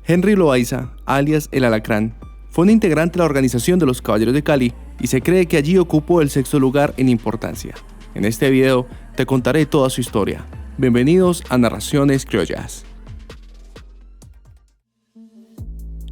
Henry Loaiza, alias El Alacrán, fue un integrante de la organización de los Caballeros de Cali y se cree que allí ocupó el 6º lugar en importancia. En este video te contaré toda su historia. Bienvenidos a Narraciones Criollas.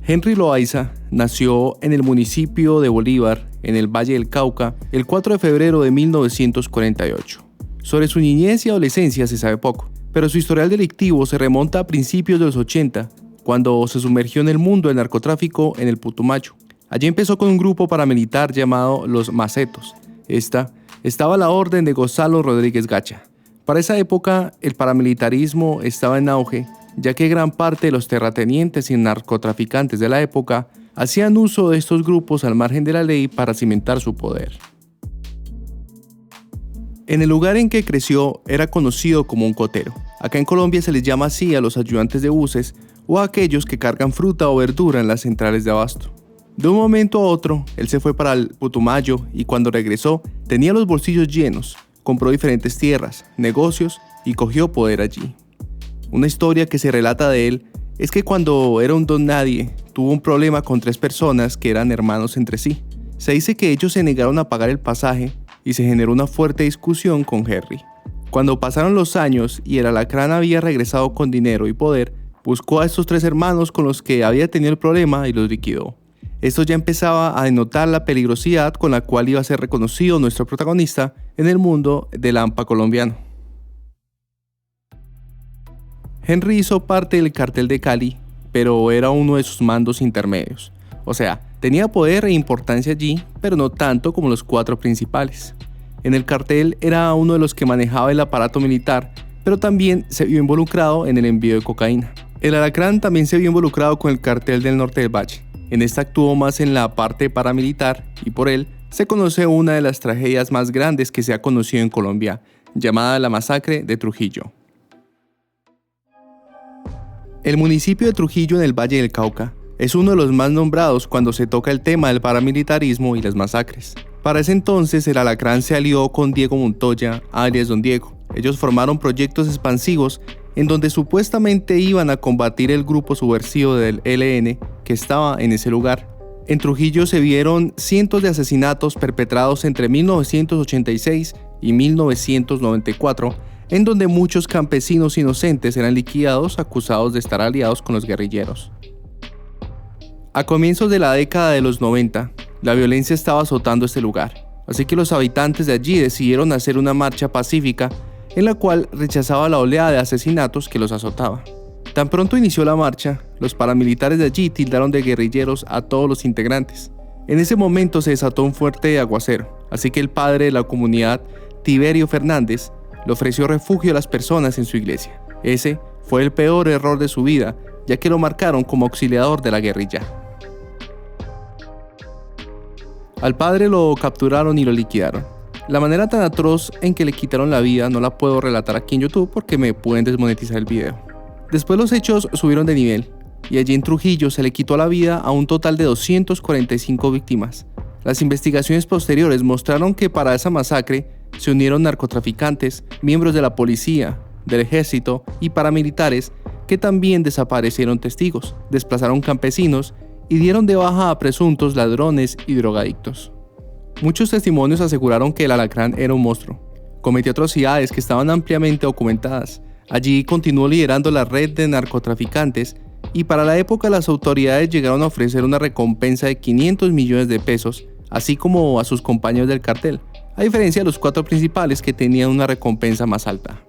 Henry Loaiza nació en el municipio de Bolívar, en el Valle del Cauca, el 4 de febrero de 1948. Sobre su niñez y adolescencia se sabe poco, pero su historial delictivo se remonta a principios de los 80, cuando se sumergió en el mundo del narcotráfico en el Putumayo. Allí empezó con un grupo paramilitar llamado Los Macetos. Esta estaba a la orden de Gonzalo Rodríguez Gacha. Para esa época, el paramilitarismo estaba en auge, ya que gran parte de los terratenientes y narcotraficantes de la época hacían uso de estos grupos al margen de la ley para cimentar su poder. En el lugar en que creció era conocido como un cotero. Acá en Colombia se les llama así a los ayudantes de buses o a aquellos que cargan fruta o verdura en las centrales de abasto. De un momento a otro, él se fue para el Putumayo y cuando regresó tenía los bolsillos llenos, compró diferentes tierras, negocios y cogió poder allí. Una historia que se relata de él es que cuando era un don nadie, tuvo un problema con 3 personas que eran hermanos entre sí. Se dice que ellos se negaron a pagar el pasaje y se generó una fuerte discusión con Henry. Cuando pasaron los años y el Alacrán había regresado con dinero y poder, buscó a estos 3 hermanos con los que había tenido el problema y los liquidó. Esto ya empezaba a denotar la peligrosidad con la cual iba a ser reconocido nuestro protagonista en el mundo del AMPA colombiano. Henry hizo parte del cartel de Cali, pero era uno de sus mandos intermedios. O sea, tenía poder e importancia allí, pero no tanto como los 4 principales. En el cartel era uno de los que manejaba el aparato militar, pero también se vio involucrado en el envío de cocaína. El Alacrán también se vio involucrado con el cartel del Norte del Valle. En esta actuó más en la parte paramilitar y por él se conoce una de las tragedias más grandes que se ha conocido en Colombia, llamada la Masacre de Trujillo. El municipio de Trujillo en el Valle del Cauca es uno de los más nombrados cuando se toca el tema del paramilitarismo y las masacres. Para ese entonces el Alacrán se alió con Diego Montoya, alias Don Diego. Ellos formaron proyectos expansivos en donde supuestamente iban a combatir el grupo subversivo del ELN que estaba en ese lugar. En Trujillo se vieron cientos de asesinatos perpetrados entre 1986 y 1994, en donde muchos campesinos inocentes eran liquidados acusados de estar aliados con los guerrilleros. A comienzos de la década de los 90, la violencia estaba azotando este lugar, así que los habitantes de allí decidieron hacer una marcha pacífica en la cual rechazaba la oleada de asesinatos que los azotaba. Tan pronto inició la marcha, los paramilitares de allí tildaron de guerrilleros a todos los integrantes. En ese momento se desató un fuerte aguacero, así que el padre de la comunidad, Tiberio Fernández, le ofreció refugio a las personas en su iglesia. Ese fue el peor error de su vida, ya que lo marcaron como auxiliador de la guerrilla. Al padre lo capturaron y lo liquidaron. La manera tan atroz en que le quitaron la vida no la puedo relatar aquí en YouTube porque me pueden desmonetizar el video. Después los hechos subieron de nivel y allí en Trujillo se le quitó la vida a un total de 245 víctimas. Las investigaciones posteriores mostraron que para esa masacre se unieron narcotraficantes, miembros de la policía, del ejército y paramilitares que también desaparecieron testigos, desplazaron campesinos y dieron de baja a presuntos ladrones y drogadictos. Muchos testimonios aseguraron que el Alacrán era un monstruo. Cometió atrocidades que estaban ampliamente documentadas. Allí continuó liderando la red de narcotraficantes y para la época las autoridades llegaron a ofrecer una recompensa de 500 millones de pesos, así como a sus compañeros del cartel, a diferencia de los 4 principales que tenían una recompensa más alta.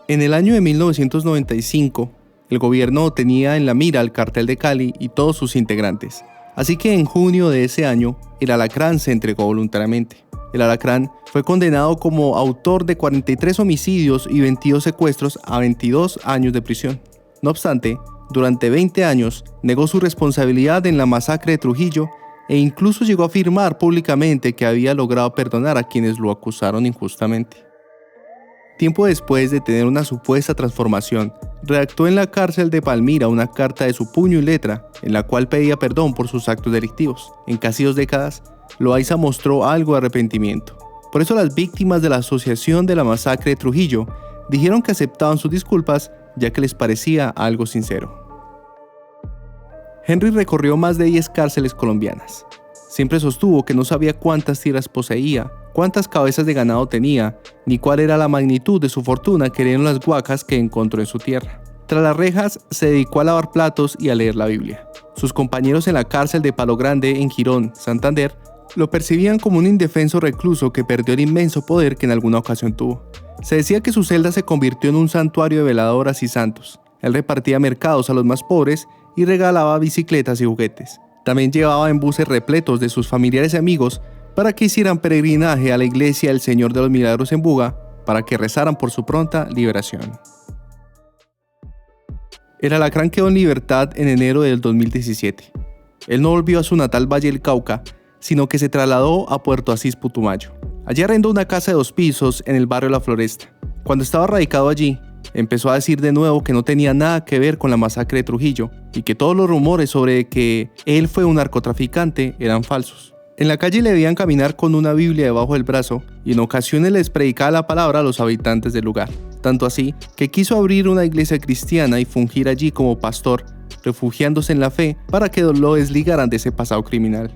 En el año de 1995, el gobierno tenía en la mira al cartel de Cali y todos sus integrantes. Así que en junio de ese año, el Alacrán se entregó voluntariamente. El Alacrán fue condenado como autor de 43 homicidios y 22 secuestros a 22 años de prisión. No obstante, durante 20 años negó su responsabilidad en la masacre de Trujillo e incluso llegó a afirmar públicamente que había logrado perdonar a quienes lo acusaron injustamente. Tiempo después de tener una supuesta transformación, redactó en la cárcel de Palmira una carta de su puño y letra en la cual pedía perdón por sus actos delictivos. En casi 2 décadas, Loaiza mostró algo de arrepentimiento. Por eso las víctimas de la Asociación de la Masacre de Trujillo dijeron que aceptaban sus disculpas ya que les parecía algo sincero. Henry recorrió más de 10 cárceles colombianas. Siempre sostuvo que no sabía cuántas tierras poseía, cuántas cabezas de ganado tenía, ni cuál era la magnitud de su fortuna que eran las guacas que encontró en su tierra. Tras las rejas, se dedicó a lavar platos y a leer la Biblia. Sus compañeros en la cárcel de Palo Grande, en Girón, Santander, lo percibían como un indefenso recluso que perdió el inmenso poder que en alguna ocasión tuvo. Se decía que su celda se convirtió en un santuario de veladoras y santos. Él repartía mercados a los más pobres y regalaba bicicletas y juguetes. También llevaba en buses repletos de sus familiares y amigos para que hicieran peregrinaje a la iglesia del Señor de los Milagros en Buga para que rezaran por su pronta liberación. El alacrán quedó en libertad en enero del 2017. Él no volvió a su natal Valle del Cauca, sino que se trasladó a Puerto Asís, Putumayo. Allí arrendó una casa de 2 pisos en el barrio La Floresta. Cuando estaba radicado allí, empezó a decir de nuevo que no tenía nada que ver con la masacre de Trujillo y que todos los rumores sobre que él fue un narcotraficante eran falsos. En la calle le veían caminar con una Biblia debajo del brazo y en ocasiones les predicaba la palabra a los habitantes del lugar. Tanto así que quiso abrir una iglesia cristiana y fungir allí como pastor, refugiándose en la fe para que lo desligaran de ese pasado criminal.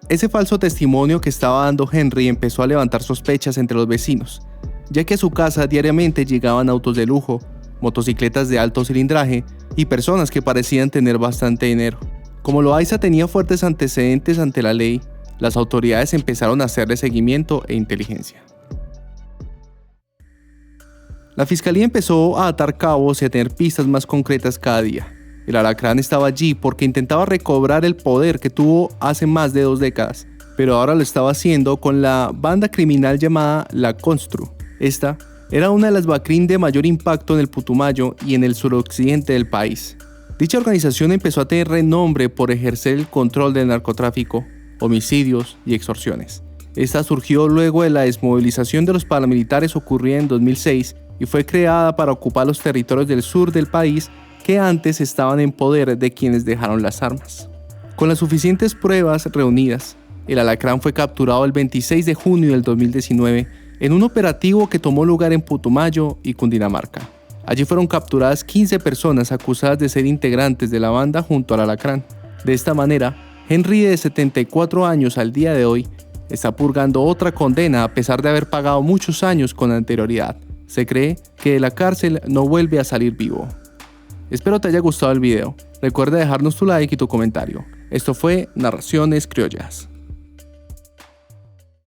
Ese falso testimonio que estaba dando Henry empezó a levantar sospechas entre los vecinos, ya que a su casa diariamente llegaban autos de lujo, motocicletas de alto cilindraje y personas que parecían tener bastante dinero. Como Loaiza tenía fuertes antecedentes ante la ley, las autoridades empezaron a hacerle seguimiento e inteligencia. La fiscalía empezó a atar cabos y a tener pistas más concretas cada día. El alacrán estaba allí porque intentaba recobrar el poder que tuvo hace más de 2 décadas, pero ahora lo estaba haciendo con la banda criminal llamada La Constru. Esta era una de las BACRIM de mayor impacto en el Putumayo y en el suroccidente del país. Dicha organización empezó a tener renombre por ejercer el control del narcotráfico, homicidios y extorsiones. Esta surgió luego de la desmovilización de los paramilitares ocurrida en 2006 y fue creada para ocupar los territorios del sur del país que antes estaban en poder de quienes dejaron las armas. Con las suficientes pruebas reunidas, el alacrán fue capturado el 26 de junio del 2019 en un operativo que tomó lugar en Putumayo y Cundinamarca. Allí fueron capturadas 15 personas acusadas de ser integrantes de la banda junto al alacrán. De esta manera, Henry, de 74 años al día de hoy, está purgando otra condena a pesar de haber pagado muchos años con anterioridad. Se cree que de la cárcel no vuelve a salir vivo. Espero te haya gustado el video. Recuerda dejarnos tu like y tu comentario. Esto fue Narraciones Criollas.